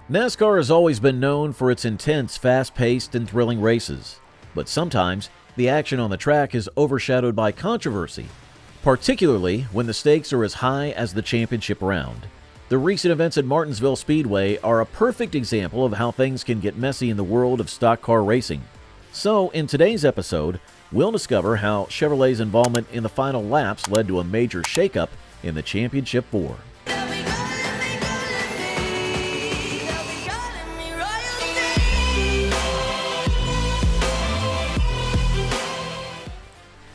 NASCAR has always been known for its intense, fast-paced, and thrilling races, but sometimes the action on the track is overshadowed by controversy, particularly when the stakes are as high as the championship round. The recent events at Martinsville Speedway are a perfect example of how things can get messy in the world of stock car racing. So, in today's episode, we'll discover how Chevrolet's involvement in the final laps led to a major shakeup in the Championship 4.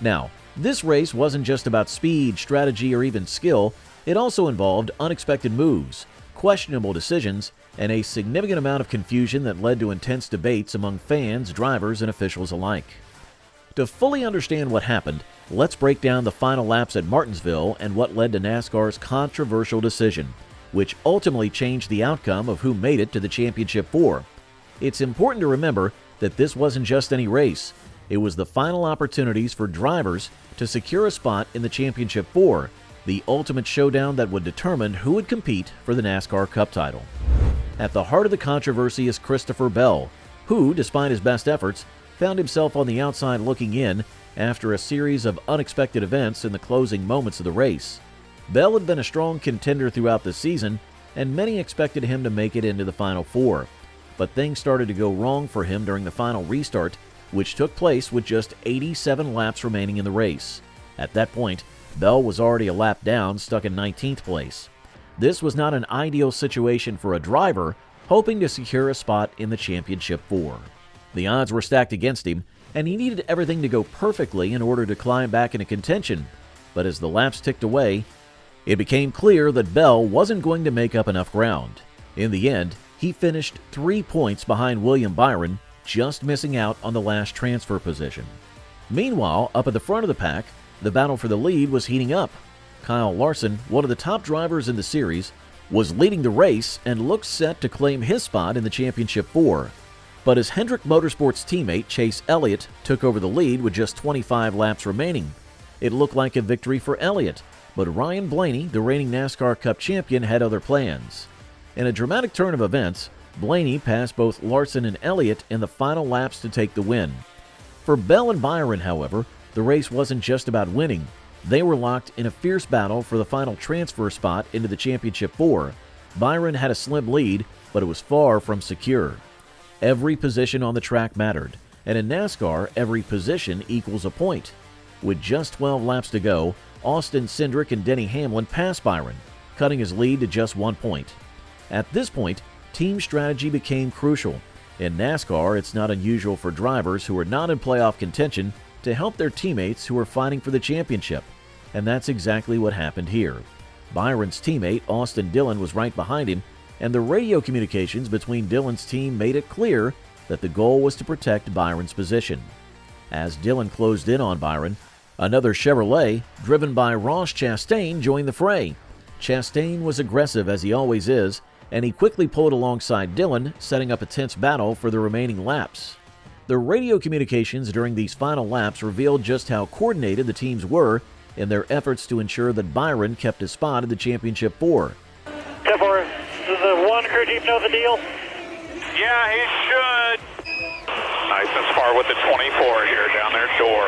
Now, this race wasn't just about speed, strategy, or even skill. It also involved unexpected moves, questionable decisions, and a significant amount of confusion that led to intense debates among fans, drivers, and officials alike. To fully understand what happened, let's break down the final laps at Martinsville and what led to NASCAR's controversial decision, which ultimately changed the outcome of who made it to the Championship 4. It's important to remember that this wasn't just any race. It was the final opportunities for drivers to secure a spot in the Championship 4, the ultimate showdown that would determine who would compete for the NASCAR Cup title. At the heart of the controversy is Christopher Bell, who, despite his best efforts, found himself on the outside looking in after a series of unexpected events in the closing moments of the race. Bell had been a strong contender throughout the season, and many expected him to make it into the Final Four. But things started to go wrong for him during the final restart, which took place with just 87 laps remaining in the race. At that point, Bell was already a lap down, stuck in 19th place. This was not an ideal situation for a driver hoping to secure a spot in the Championship 4. The odds were stacked against him, and he needed everything to go perfectly in order to climb back into contention. But as the laps ticked away, it became clear that Bell wasn't going to make up enough ground. In the end, he finished 3 points behind William Byron, just missing out on the last transfer position. Meanwhile, up at the front of the pack, the battle for the lead was heating up. Kyle Larson, one of the top drivers in the series, was leading the race and looked set to claim his spot in the Championship 4. But as Hendrick Motorsports teammate Chase Elliott took over the lead with just 25 laps remaining, it looked like a victory for Elliott, but Ryan Blaney, the reigning NASCAR Cup champion, had other plans. In a dramatic turn of events, Blaney passed both Larson and Elliott in the final laps to take the win. For Bell and Byron, however, the race wasn't just about winning. They were locked in a fierce battle for the final transfer spot into the Championship 4. Byron had a slim lead, but it was far from secure. Every position on the track mattered, and in NASCAR, every position equals a point. With just 12 laps to go, Austin Cindric and Denny Hamlin passed Byron, cutting his lead to just 1 point. At this point, team strategy became crucial. In NASCAR, it's not unusual for drivers who are not in playoff contention to help their teammates who are fighting for the championship, and that's exactly what happened here. Byron's teammate, Austin Dillon, was right behind him, and the radio communications between Dillon's team made it clear that the goal was to protect Byron's position. As Dillon closed in on Byron, another Chevrolet, driven by Ross Chastain, joined the fray. Chastain was aggressive as he always is, and he quickly pulled alongside Dillon, setting up a tense battle for the remaining laps. The radio communications during these final laps revealed just how coordinated the teams were in their efforts to ensure that Byron kept his spot in the Championship 4. 10-4, does the one crew chief know the deal? Yeah, he should. Nice and smart with the 24 here down their door.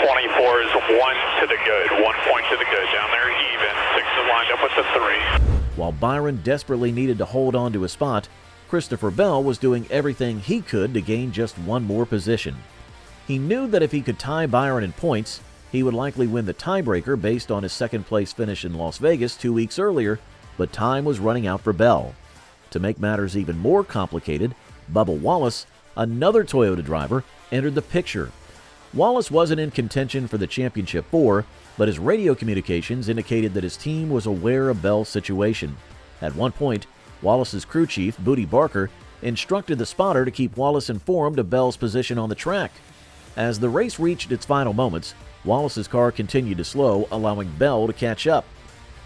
24 is 1 to the good, 1 point to the good. Down there even, 6 is lined up with the 3. While Byron desperately needed to hold on to his spot, Christopher Bell was doing everything he could to gain just one more position. He knew that if he could tie Byron in points, he would likely win the tiebreaker based on his second-place finish in Las Vegas 2 weeks earlier, but time was running out for Bell. To make matters even more complicated, Bubba Wallace, another Toyota driver, entered the picture. Wallace wasn't in contention for the Championship 4, but his radio communications indicated that his team was aware of Bell's situation. At one point, Wallace's crew chief, Booty Barker, instructed the spotter to keep Wallace informed of Bell's position on the track. As the race reached its final moments, Wallace's car continued to slow, allowing Bell to catch up.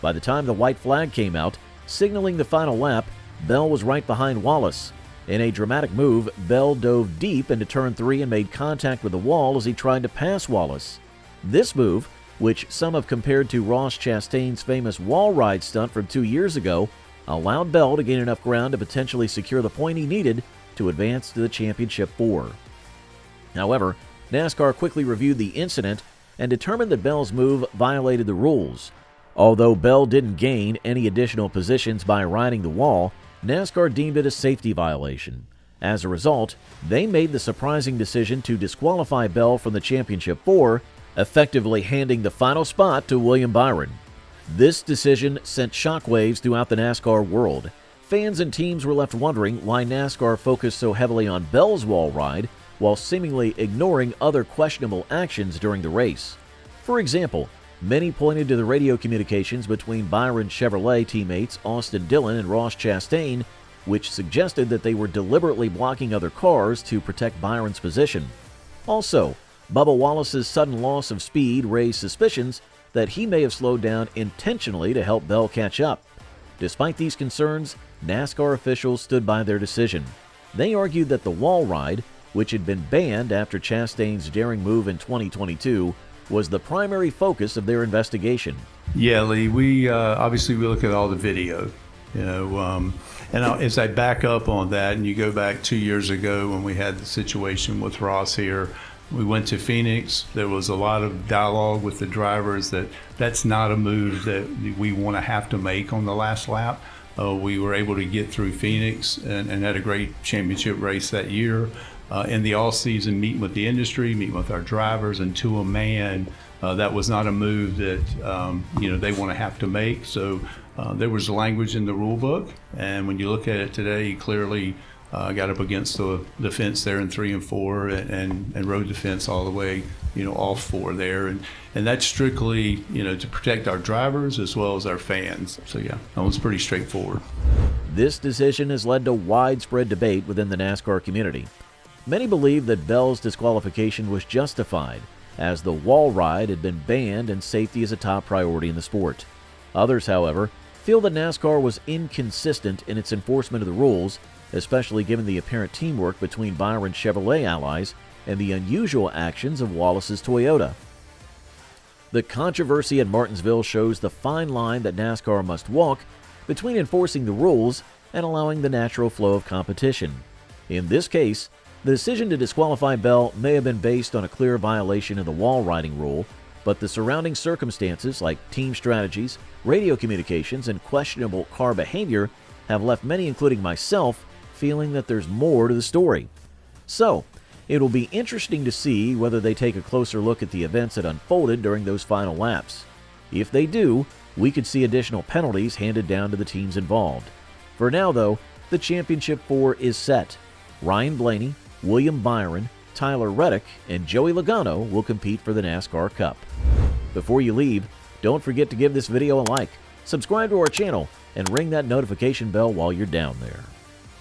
By the time the white flag came out, signaling the final lap, Bell was right behind Wallace. In a dramatic move, Bell dove deep into turn 3 and made contact with the wall as he tried to pass Wallace. This move, which some have compared to Ross Chastain's famous wall ride stunt from 2 years ago, allowed Bell to gain enough ground to potentially secure the point he needed to advance to the Championship 4. However, NASCAR quickly reviewed the incident and determined that Bell's move violated the rules. Although Bell didn't gain any additional positions by riding the wall, NASCAR deemed it a safety violation. As a result, they made the surprising decision to disqualify Bell from the Championship 4, effectively handing the final spot to William Byron. This decision sent shockwaves throughout the NASCAR world. Fans and teams were left wondering why NASCAR focused so heavily on Bell's wall ride while seemingly ignoring other questionable actions during the race. For example, many pointed to the radio communications between Byron Chevrolet teammates Austin Dillon and Ross Chastain, which suggested that they were deliberately blocking other cars to protect Byron's position. Also, Bubba Wallace's sudden loss of speed raised suspicions that he may have slowed down intentionally to help Bell catch up. Despite these concerns, NASCAR officials stood by their decision. They argued that the wall ride, which had been banned after Chastain's daring move in 2022, was the primary focus of their investigation. Yeah, Lee, we obviously we look at all the video, and as I back up on that, and you go back 2 years ago when we had the situation with Ross here, we went to Phoenix. There was a lot of dialogue with the drivers that that's not a move that we want to have to make on the last lap. We were able to get through Phoenix and had a great championship race that year. In the all-season, meeting with the industry, meeting with our drivers, and to a man, that was not a move that they want to have to make. So there was language in the rule book, and when you look at it today, you clearly got up against the fence there in 3 and 4, and rode the fence all the way, off 4 there, and that's strictly to protect our drivers as well as our fans. So yeah, that was pretty straightforward. This decision has led to widespread debate within the NASCAR community. Many believe that Bell's disqualification was justified, as the wall ride had been banned and safety is a top priority in the sport. Others, however, feel that NASCAR was inconsistent in its enforcement of the rules, especially given the apparent teamwork between Byron Chevrolet allies and the unusual actions of Wallace's Toyota. The controversy at Martinsville shows the fine line that NASCAR must walk between enforcing the rules and allowing the natural flow of competition. In this case, the decision to disqualify Bell may have been based on a clear violation of the wall riding rule, but the surrounding circumstances like team strategies, radio communications, and questionable car behavior have left many, including myself, feeling that there's more to the story. So, it will be interesting to see whether they take a closer look at the events that unfolded during those final laps. If they do, we could see additional penalties handed down to the teams involved. For now, though, the Championship 4 is set. Ryan Blaney, William Byron, Tyler Reddick, and Joey Logano will compete for the NASCAR Cup. Before you leave, don't forget to give this video a like, subscribe to our channel, and ring that notification bell while you're down there.